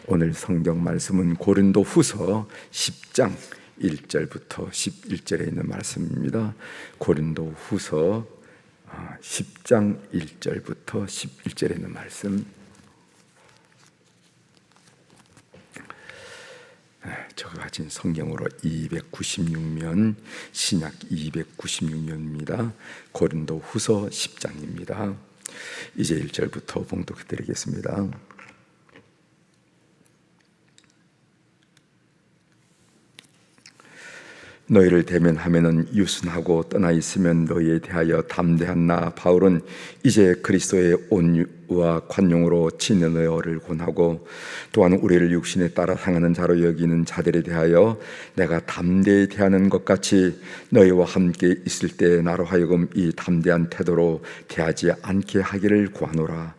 오늘 성경 말씀은 고린도 후서 10장 1절부터 11절에 있는 말씀입니다. 고린도 후서 10장 1절부터 11절에 있는 말씀. 제가 가진 성경으로 296면, 신약 296면입니다. 고린도 후서 10장입니다. 이제 1절부터 봉독해 드리겠습니다. 너희를 대면하면은 유순하고 떠나 있으면 너희에 대하여 담대한 나 바울은 이제 그리스도의 온유와 관용으로 친히 너희를 권하고, 또한 우리를 육신에 따라 상하는 자로 여기는 자들에 대하여 내가 담대히 대하는 것 같이 너희와 함께 있을 때 나로 하여금 이 담대한 태도로 대하지 않게 하기를 구하노라.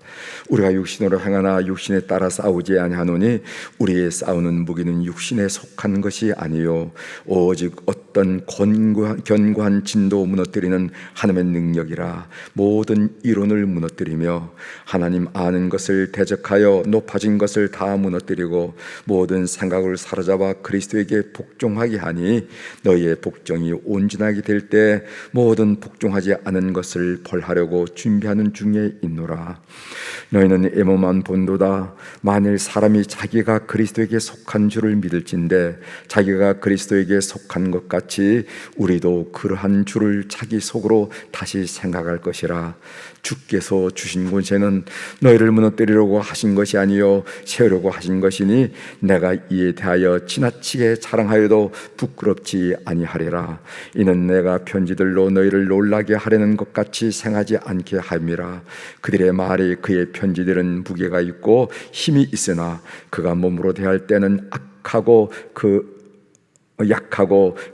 우리가 육신으로 행하나 육신에 따라 싸우지 아니하노니 우리의 싸우는 무기는 육신에 속한 것이 아니요 오직 어떤 견고한 진도 무너뜨리는 하나님의 능력이라. 모든 이론을 무너뜨리며 하나님 아는 것을 대적하여 높아진 것을 다 무너뜨리고 모든 생각을 사로잡아 그리스도에게 복종하게 하니 너희의 복종이 온전하게 될 때 모든 복종하지 않은 것을 벌하려고 준비하는 중에 있노라. 너희는 에모만 본도다. 만일 사람이 자기가 그리스도에게 속한 줄을 믿을진대 자기가 그리스도에게 속한 것 같이 우리도 그러한 줄을 자기 속으로 다시 생각할 것이라. 주께서 주신 권세는 너희를 무너뜨리려고 하신 것이 아니요 세우려고 하신 것이니 내가 이에 대하여 지나치게 자랑하여도 부끄럽지 아니하리라. 이는 내가 편지들로 너희를 놀라게 하려는 것 같이 생하지 않게 함이라. 그들의 말이 그의 편지들은 무게가 있고 힘이 있으나 그가 몸으로 대할 때는 약하고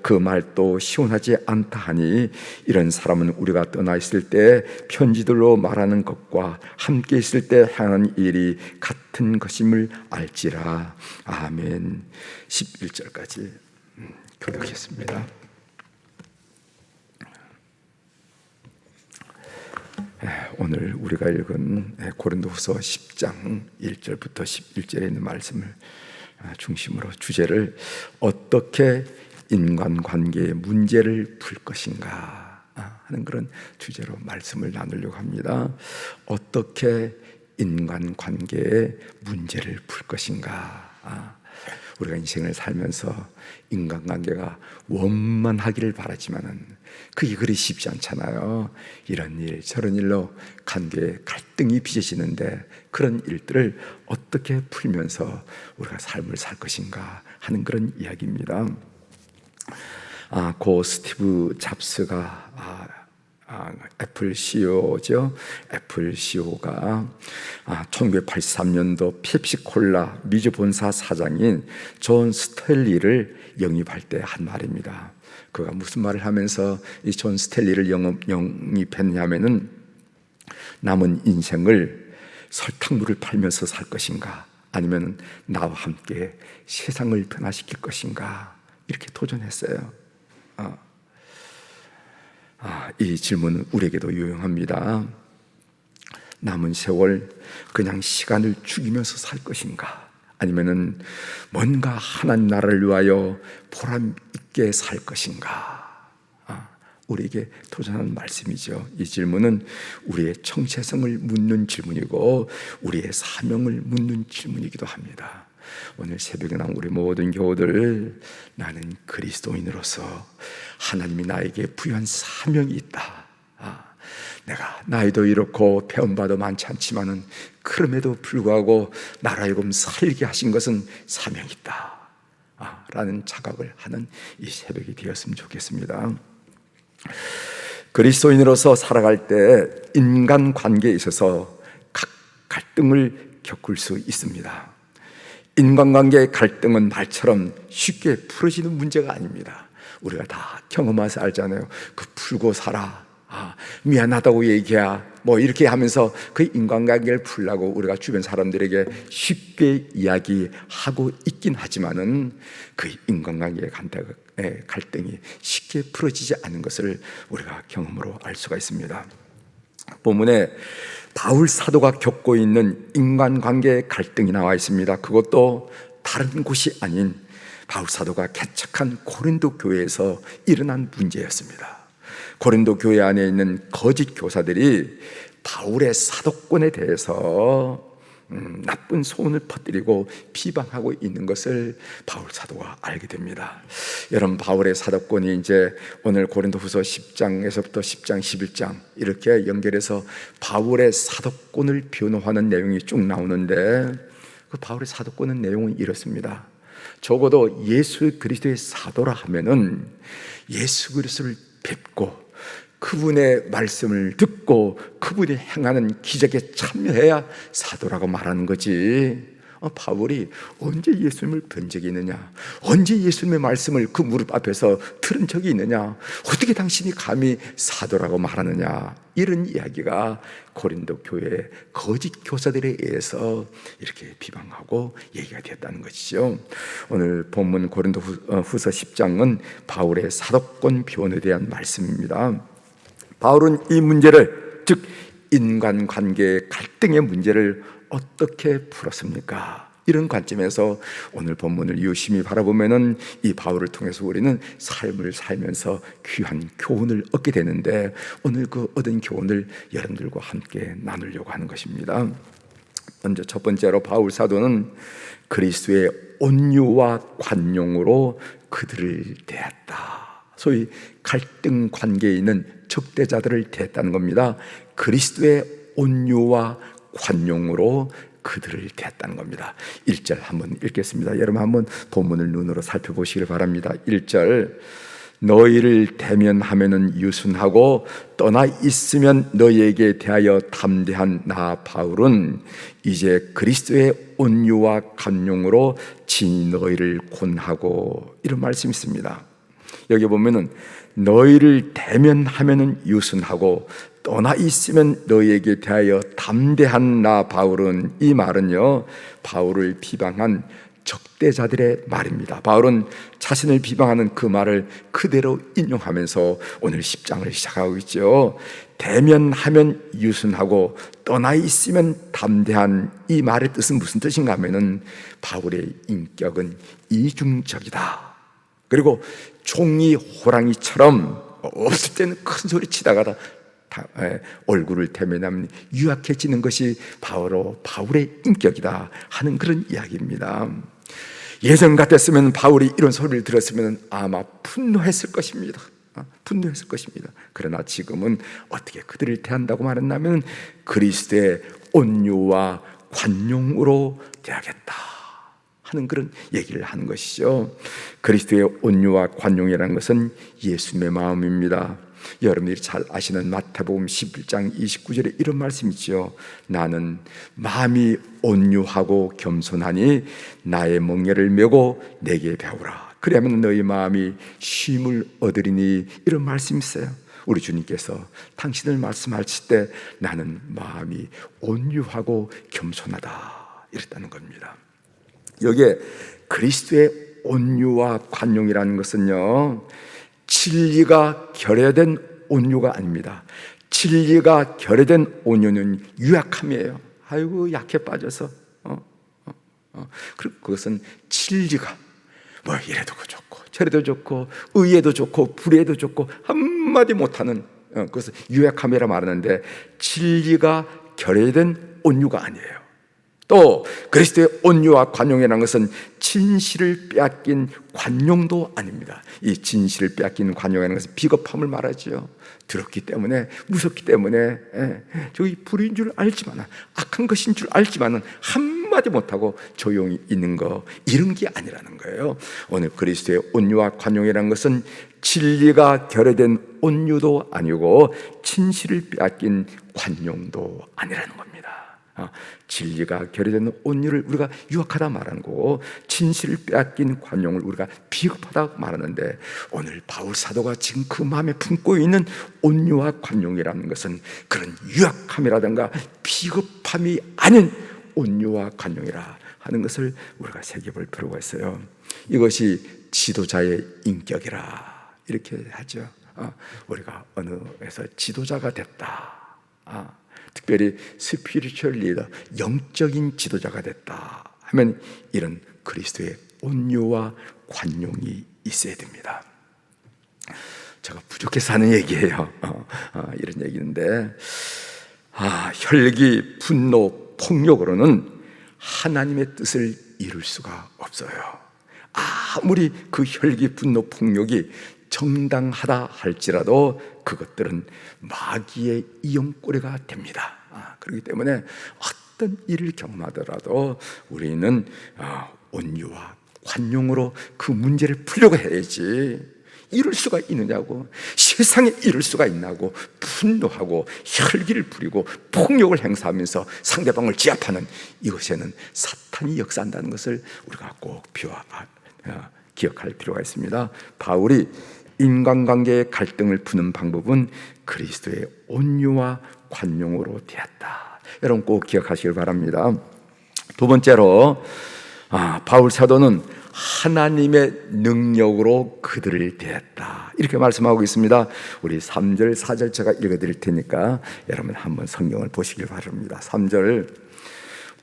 그 말도 시원하지 않다 하니 이런 사람은 우리가 떠나 있을 때 편지들로 말하는 것과 함께 있을 때 행하는 일이 같은 것임을 알지라. 아멘. 11절까지 교독했습니다. 오늘 우리가 읽은 고린도후서 10장 1절부터 11절에 있는 말씀을 중심으로 주제를 어떻게 인간관계의 문제를 풀 것인가 하는 그런 주제로 말씀을 나누려고 합니다. 어떻게 인간관계의 문제를 풀 것인가. 우리가 인생을 살면서 인간관계가 원만하기를 바라지만은 그게 그리 쉽지 않잖아요. 이런 일 저런 일로 관계에 갈등이 빚어지는데 그런 일들을 어떻게 풀면서 우리가 삶을 살 것인가 하는 그런 이야기입니다. 고 스티브 잡스가 애플 CEO죠. 애플 CEO가 1983년도 펩시콜라 미주 본사 사장인 존 스텔리를 영입할 때 한 말입니다. 그가 무슨 말을 하면서 이 존 스텔리를 영입했냐면은 남은 인생을 설탕물을 팔면서 살 것인가 아니면 나와 함께 세상을 변화시킬 것인가 이렇게 도전했어요. 이 질문은 우리에게도 유용합니다. 남은 세월 그냥 시간을 죽이면서 살 것인가 아니면은 뭔가 하나님 나라를 위하여 보람 있게 살 것인가. 우리에게 도전하는 말씀이죠. 이 질문은 우리의 정체성을 묻는 질문이고 우리의 사명을 묻는 질문이기도 합니다. 오늘 새벽에 나온 우리 모든 교우들, 나는 그리스도인으로서 하나님이 나에게 부여한 사명이 있다. 내가 나이도 이렇고 배운 바도 많지 않지만은 그럼에도 불구하고 나로 하여금 살게 하신 것은 사명이 있다 라는 자각을 하는 이 새벽이 되었으면 좋겠습니다. 그리스도인으로서 살아갈 때 인간관계에 있어서 각 갈등을 겪을 수 있습니다. 인간관계의 갈등은 말처럼 쉽게 풀어지는 문제가 아닙니다. 우리가 다 경험해서 알잖아요. 그 풀고 살아. 미안하다고 얘기야. 뭐 이렇게 하면서 그 인간관계를 풀려고 우리가 주변 사람들에게 쉽게 이야기하고 있긴 하지만은 그 인간관계의 갈등이 쉽게 풀어지지 않는 것을 우리가 경험으로 알 수가 있습니다. 본문에 바울 사도가 겪고 있는 인간관계의 갈등이 나와 있습니다. 그것도 다른 곳이 아닌 바울 사도가 개척한 고린도 교회에서 일어난 문제였습니다. 고린도 교회 안에 있는 거짓 교사들이 바울의 사도권에 대해서 나쁜 소문을 퍼뜨리고 비방하고 있는 것을 바울 사도가 알게 됩니다. 여러분, 바울의 사도권이 이제 오늘 고린도후서 10장에서부터 10장, 11장 이렇게 연결해서 바울의 사도권을 변호하는 내용이 쭉 나오는데, 그 바울의 사도권의 내용은 이렇습니다. 적어도 예수 그리스도의 사도라 하면은 예수 그리스도를 뵙고 그분의 말씀을 듣고 그분이 행하는 기적에 참여해야 사도라고 말하는 거지. 바울이 언제 예수님을 본 적이 있느냐? 언제 예수님의 말씀을 그 무릎 앞에서 들은 적이 있느냐? 어떻게 당신이 감히 사도라고 말하느냐? 이런 이야기가 고린도 교회의 거짓 교사들에 의해서 이렇게 비방하고 얘기가 되었다는 것이죠. 오늘 본문 고린도후서 10장은 바울의 사도권 변호에 대한 말씀입니다. 바울은 이 문제를, 즉 인간관계의 갈등의 문제를 어떻게 풀었습니까? 이런 관점에서 오늘 본문을 유심히 바라보면은 이 바울을 통해서 우리는 삶을 살면서 귀한 교훈을 얻게 되는데, 오늘 그 얻은 교훈을 여러분들과 함께 나누려고 하는 것입니다. 먼저 첫 번째로 바울 사도는 그리스도의 온유와 관용으로 그들을 대했다. 소위 갈등 관계에 있는 적대자들을 대했다는 겁니다. 그리스도의 온유와 관용으로 그들을 대했다는 겁니다. 1절 한번 읽겠습니다. 여러분 한번 본문을 눈으로 살펴보시길 바랍니다. 1절, 너희를 대면하면은 유순하고 떠나 있으면 너희에게 대하여 담대한 나 바울은 이제 그리스도의 온유와 관용으로 친히 너희를 권하고, 이런 말씀이 있습니다. 여기 보면은 너희를 대면하면은 유순하고 떠나 있으면 너희에게 대하여 담대한 나 바울은, 이 말은요 바울을 비방한 적대자들의 말입니다. 바울은 자신을 비방하는 그 말을 그대로 인용하면서 오늘 10장을 시작하고 있죠. 대면하면 유순하고 떠나 있으면 담대한, 이 말의 뜻은 무슨 뜻인가 하면은 바울의 인격은 이중적이다. 그리고 종이 호랑이처럼 없을 때는 큰 소리 치다가다 얼굴을 대면하면 유약해지는 것이 바울의 인격이다 하는 그런 이야기입니다. 예전 같았으면 바울이 이런 소리를 들었으면 아마 분노했을 것입니다. 분노했을 것입니다. 그러나 지금은 어떻게 그들을 대한다고 말했냐면 그리스도의 온유와 관용으로 대하겠다 하는 그런 얘기를 하는 것이죠. 그리스도의 온유와 관용이라는 것은 예수님의 마음입니다. 여러분들이 잘 아시는 마태복음 11장 29절에 이런 말씀이 있죠. 나는 마음이 온유하고 겸손하니 나의 멍에를 메고 내게 배우라. 그리하면 너희 마음이 쉼을 얻으리니, 이런 말씀이 있어요. 우리 주님께서 당신을 말씀하실 때 나는 마음이 온유하고 겸손하다 이랬다는 겁니다. 여기에 그리스도의 온유와 관용이라는 것은요 진리가 결여된 온유가 아닙니다. 진리가 결여된 온유는 유약함이에요. 아이고 약해 빠져서 그리고 그것은 진리가 뭐 이래도 좋고 저래도 좋고 의에도 좋고 불의에도 좋고 한마디 못하는 그것은 유약함이라 말하는데, 진리가 결여된 온유가 아니에요. 또 그리스도의 온유와 관용이라는 것은 진실을 빼앗긴 관용도 아닙니다. 이 진실을 빼앗긴 관용이라는 것은 비겁함을 말하죠. 더럽기 때문에, 무섭기 때문에, 저기 불인 줄 알지만, 악한 것인 줄 알지만 한마디 못하고 조용히 있는 거, 이런 게 아니라는 거예요. 오늘 그리스도의 온유와 관용이라는 것은 진리가 결여된 온유도 아니고 진실을 빼앗긴 관용도 아니라는 겁니다. 진리가 결여된 온유를 우리가 유약하다 말하는 거고, 진실을 빼앗긴 관용을 우리가 비겁하다 말하는데, 오늘 바울 사도가 지금 그 마음에 품고 있는 온유와 관용이라는 것은 그런 유약함이라든가 비겁함이 아닌 온유와 관용이라 하는 것을 우리가 새겨볼 필요가 있어요. 이것이 지도자의 인격이라 이렇게 하죠. 우리가 어느에서 지도자가 됐다, 특별히 스피리추얼 리더, 영적인 지도자가 됐다 하면 이런 그리스도의 온유와 관용이 있어야 됩니다. 제가 부족해서 하는 얘기예요. 이런 얘기인데, 혈기, 분노, 폭력으로는 하나님의 뜻을 이룰 수가 없어요. 아무리 그 혈기, 분노, 폭력이 정당하다 할지라도 그것들은 마귀의 이용거리가 됩니다. 그렇기 때문에 어떤 일을 경험하더라도 우리는 온유와 관용으로 그 문제를 풀려고 해야지. 이럴 수가 있느냐고, 세상에 이럴 수가 있나고, 분노하고 혈기를 부리고 폭력을 행사하면서 상대방을 제압하는 이것에는 사탄이 역사한다는 것을 우리가 꼭 기억할 필요가 있습니다. 바울이 인간관계의 갈등을 푸는 방법은 그리스도의 온유와 관용으로 되었다. 여러분 꼭 기억하시길 바랍니다. 두 번째로 바울 사도는 하나님의 능력으로 그들을 대했다, 이렇게 말씀하고 있습니다. 우리 3절 4절 제가 읽어드릴 테니까 여러분 한번 성경을 보시길 바랍니다. 3절,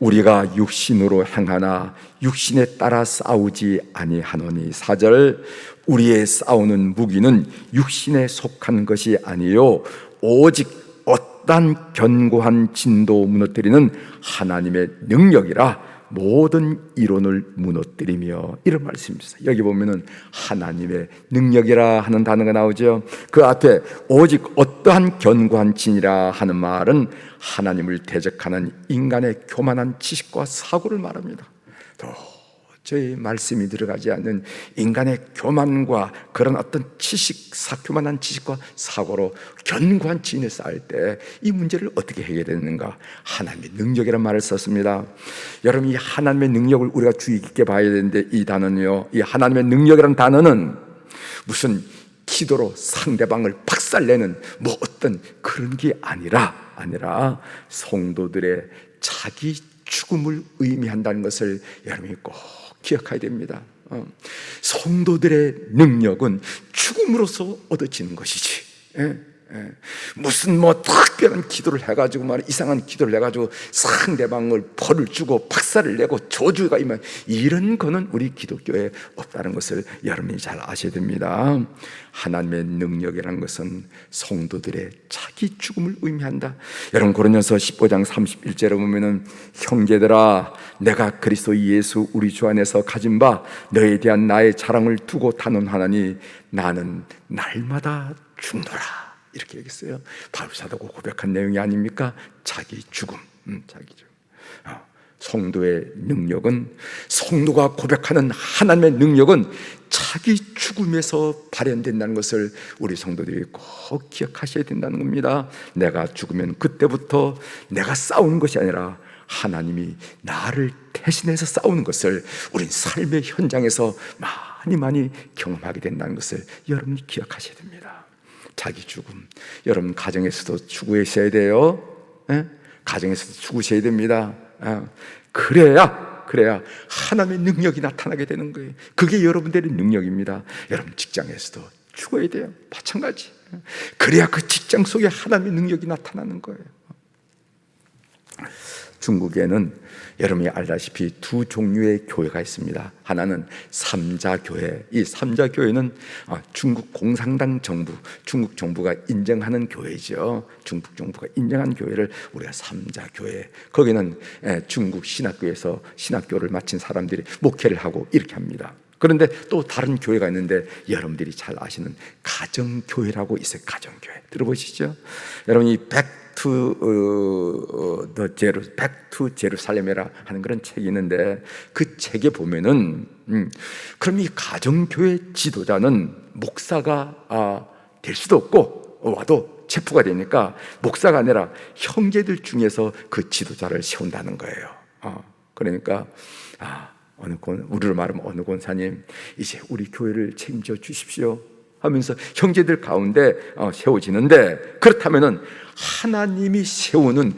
우리가 육신으로 행하나 육신에 따라 싸우지 아니하노니. 4절, 우리의 싸우는 무기는 육신에 속한 것이 아니요 오직 어떠한 견고한 진도 무너뜨리는 하나님의 능력이라 모든 이론을 무너뜨리며, 이런 말씀입니다. 여기 보면은 하나님의 능력이라 하는 단어가 나오죠. 그 앞에 오직 어떠한 견고한 진이라 하는 말은 하나님을 대적하는 인간의 교만한 지식과 사고를 말합니다. 도저히 말씀이 들어가지 않는 인간의 교만과 그런 어떤 교만한 지식과 사고로 견고한 진을 쌓을 때 이 문제를 어떻게 해결했는가? 하나님의 능력이라는 말을 썼습니다. 여러분, 이 하나님의 능력을 우리가 주의 깊게 봐야 되는데, 이 단어는요, 이 하나님의 능력이라는 단어는 무슨 기도로 상대방을 박살내는 뭐 어떤 그런 게 아니라 성도들의 자기 죽음을 의미한다는 것을 여러분이 꼭 기억해야 됩니다. 성도들의 능력은 죽음으로써 얻어지는 것이지, 무슨 특별한 기도를 해가지고 이상한 기도를 해가지고 상대방을 벌을 주고 박살을 내고 저주가 임한 이런 거는 우리 기독교에 없다는 것을 여러분이 잘 아셔야 됩니다. 하나님의 능력이라는 것은 성도들의 자기 죽음을 의미한다. 여러분, 고린도서 15장 31절에 보면은, 형제들아, 내가 그리스도 예수 우리 주 안에서 가진 바 너에 대한 나의 자랑을 두고 단언하나니 나는 날마다 죽노라, 이렇게 얘기했어요. 바울 사도가 고백한 내용이 아닙니까? 자기 죽음, 자기 죽음. 성도의 능력은, 성도가 고백하는 하나님의 능력은 자기 죽음에서 발현된다는 것을 우리 성도들이 꼭 기억하셔야 된다는 겁니다. 내가 죽으면 그때부터 내가 싸우는 것이 아니라 하나님이 나를 대신해서 싸우는 것을 우린 삶의 현장에서 많이 경험하게 된다는 것을 여러분이 기억하셔야 됩니다. 자기 죽음, 여러분 가정에서도 죽으셔야 돼요. 가정에서도 죽으셔야 됩니다. 그래야 하나님의 능력이 나타나게 되는 거예요. 그게 여러분들의 능력입니다. 여러분 직장에서도 죽어야 돼요. 마찬가지. 그래야 그 직장 속에 하나님의 능력이 나타나는 거예요. 중국에는 여러분이 알다시피 두 종류의 교회가 있습니다. 하나는 삼자교회. 이 삼자교회는 중국 공산당 정부, 중국 정부가 인정하는 교회죠. 중국 정부가 인정한 교회를 우리가 삼자교회, 거기는 중국 신학교에서 신학교를 마친 사람들이 목회를 하고 이렇게 합니다. 그런데 또 다른 교회가 있는데 여러분들이 잘 아시는 가정교회라고 있어요. 가정교회 들어보시죠? 여러분이 Back to Jerusalem이라 하는 그런 책이 있는데, 그 책에 보면은 그럼 이 가정교회 지도자는 목사가 될 수도 없고 와도 체포가 되니까 목사가 아니라 형제들 중에서 그 지도자를 세운다는 거예요. 그러니까 우리로 말하면 어느 권사님 이제 우리 교회를 책임져 주십시오 하면서 형제들 가운데 세워지는데, 그렇다면은 하나님이 세운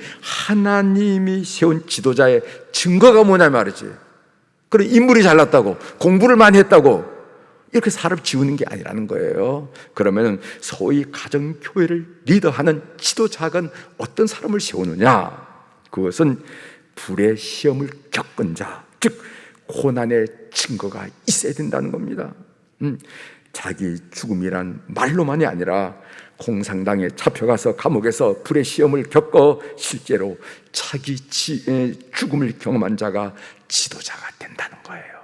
지도자의 증거가 뭐냐 말이지. 그래, 인물이 잘났다고, 공부를 많이 했다고, 이렇게 사람 지우는 게 아니라는 거예요. 그러면 소위 가정교회를 리더하는 지도자가 어떤 사람을 세우느냐? 그것은 불의 시험을 겪은 자, 즉 고난의 증거가 있어야 된다는 겁니다. 자기 죽음이란 말로만이 아니라 공산당에 잡혀가서 감옥에서 불의 시험을 겪어 실제로 자기 죽음을 경험한 자가 지도자가 된다는 거예요.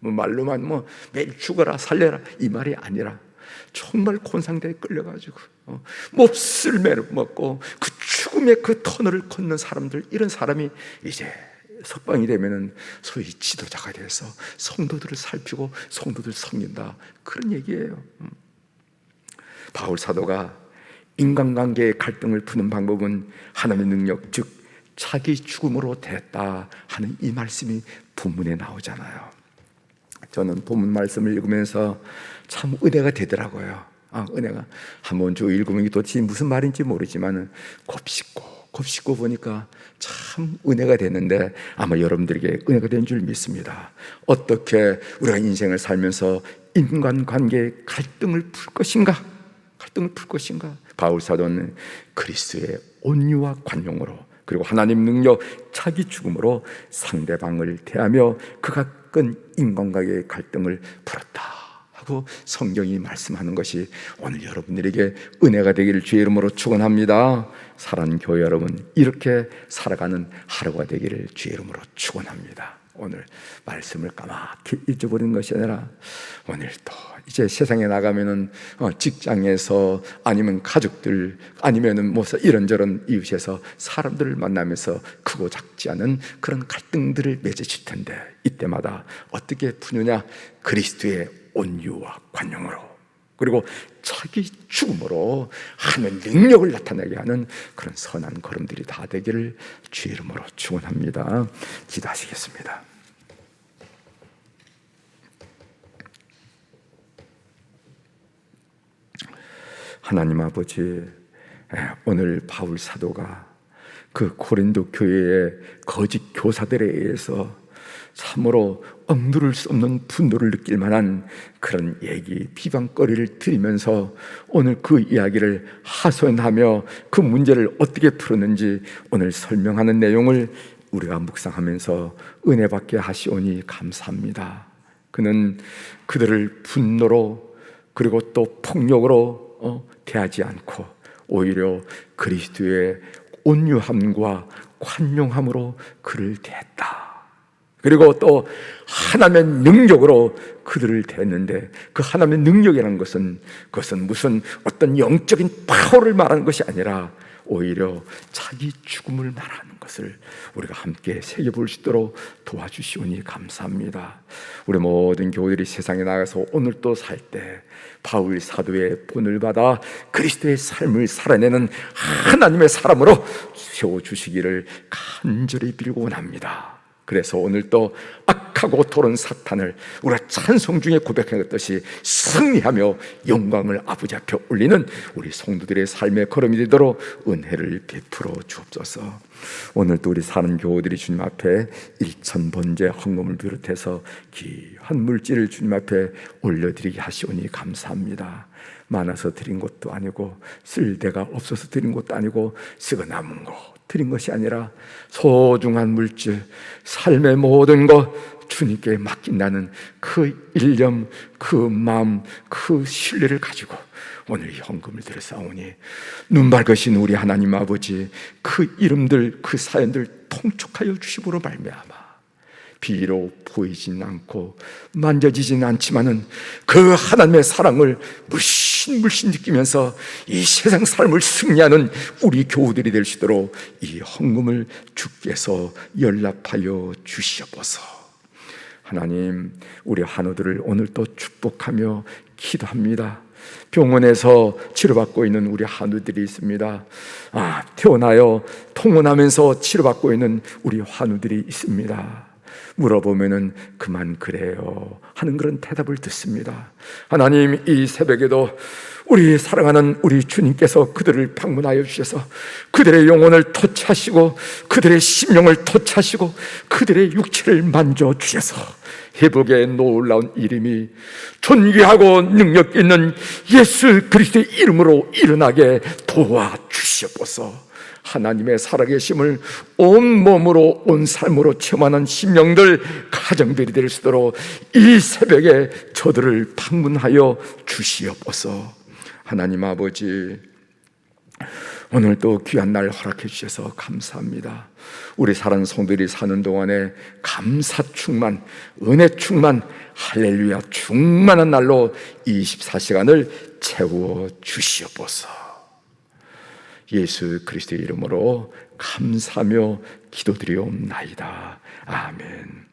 말로만 매일 죽어라 살려라 이 말이 아니라 정말 곤상대에 끌려가지고 몹쓸 매를 먹고 그 죽음의 그 터널을 걷는 사람들, 이런 사람이 이제 석방이 되면은 소위 지도자가 돼서 성도들을 살피고 성도들 섬긴다, 그런 얘기예요. 바울 사도가 인간관계의 갈등을 푸는 방법은 하나님의 능력, 즉 자기 죽음으로 됐다 하는 이 말씀이 본문에 나오잖아요. 저는 본문 말씀을 읽으면서 참 은혜가 되더라고요. 은혜가 한번 쭉 읽으면 도대체 무슨 말인지 모르지만 곱씹고 보니까 참 은혜가 되는데, 아마 여러분들에게 은혜가 된 줄 믿습니다. 어떻게 우리가 인생을 살면서 인간관계의 갈등을 풀 것인가? 바울 사도는 그리스도의 온유와 관용으로, 그리고 하나님 능력, 자기 죽음으로 상대방을 대하며 그가 끈 인간관계의 갈등을 풀었다 하고 성경이 말씀하는 것이 오늘 여러분들에게 은혜가 되기를 주의 이름으로 축원합니다. 사랑하는 교회 여러분, 이렇게 살아가는 하루가 되기를 주의 이름으로 축원합니다. 오늘 말씀을 까맣게 잊어버리는 것이 아니라 오늘 또 이제 세상에 나가면은 직장에서 아니면 가족들 아니면은 뭐 이런저런 이웃에서 사람들을 만나면서 크고 작지 않은 그런 갈등들을 맺으실 텐데, 이때마다 어떻게 푸느냐? 그리스도의 온유와 관용으로, 그리고 자기 죽음으로 하는 능력을 나타내게 하는 그런 선한 걸음들이 다 되기를 주의 이름으로 축원합니다. 기도하시겠습니다. 하나님 아버지, 오늘 바울 사도가 그 고린도 교회의 거짓 교사들에 의해서 참으로 억누를 수 없는 분노를 느낄 만한 그런 얘기, 비방거리를 들으면서 오늘 그 이야기를 하소연하며 그 문제를 어떻게 풀었는지 오늘 설명하는 내용을 우리가 묵상하면서 은혜 받게 하시오니 감사합니다. 그는 그들을 분노로 그리고 또 폭력으로 대하지 않고 오히려 그리스도의 온유함과 관용함으로 그를 대했다. 그리고 또 하나님의 능력으로 그들을 대했는데, 그 하나님의 능력이라는 것은 그것은 무슨 어떤 영적인 파워를 말하는 것이 아니라 오히려 자기 죽음을 말하는 것을 우리가 함께 새겨볼 수 있도록 도와주시오니 감사합니다. 우리 모든 교우들이 세상에 나가서 오늘 또 살 때 바울 사도의 본을 받아 그리스도의 삶을 살아내는 하나님의 사람으로 세워주시기를 간절히 빌고 원합니다. 그래서 오늘 또 악하고 토른 사탄을 우리가 찬송 중에 고백했듯이 승리하며 영광을 아버지 앞에 올리는 우리 성도들의 삶의 걸음이 되도록 은혜를 베풀어 주옵소서. 오늘도 우리 사는 교우들이 주님 앞에 일천번제 헌금을 비롯해서 귀한 물질을 주님 앞에 올려드리게 하시오니 감사합니다. 많아서 드린 것도 아니고 쓸 데가 없어서 드린 것도 아니고 쓰고 남은 거 드린 것이 아니라 소중한 물질, 삶의 모든 것 주님께 맡긴다는 그 일념, 그 마음, 그 신뢰를 가지고 오늘 이 헌금을 드렸사오니 눈 밝으신 우리 하나님 아버지, 그 이름들, 그 사연들 통촉하여 주심으로 말미암아 비록 보이진 않고 만져지진 않지만은 그 하나님의 사랑을 물씬 느끼면서 이 세상 삶을 승리하는 우리 교우들이 될 수 있도록 이 헌금을 주께서 연락하여 주시옵소서. 하나님, 우리 한우들을 오늘 또 축복하며 기도합니다. 병원에서 치료받고 있는 우리 한우들이 있습니다. 태어나요 통원하면서 치료받고 있는 우리 한우들이 있습니다. 물어보면은 그만 그래요 하는 그런 대답을 듣습니다. 하나님, 이 새벽에도 우리 사랑하는 우리 주님께서 그들을 방문하여 주셔서 그들의 영혼을 터치하시고 그들의 심령을 터치하시고 그들의 육체를 만져 주셔서 회복의 놀라운 이름이 존귀하고 능력 있는 예수 그리스도의 이름으로 일어나게 도와주시옵소서. 하나님의 살아계심을 온몸으로 온 삶으로 체험하는 심령들, 가정들이 될 수 있도록 이 새벽에 저들을 방문하여 주시옵소서. 하나님 아버지, 오늘 또 귀한 날 허락해 주셔서 감사합니다. 우리 사랑하는 성도들이 사는 동안에 감사 충만, 은혜 충만, 할렐루야 충만한 날로 24시간을 채워 주시옵소서. 예수 그리스도의 이름으로 감사하며 기도드리옵나이다. 아멘.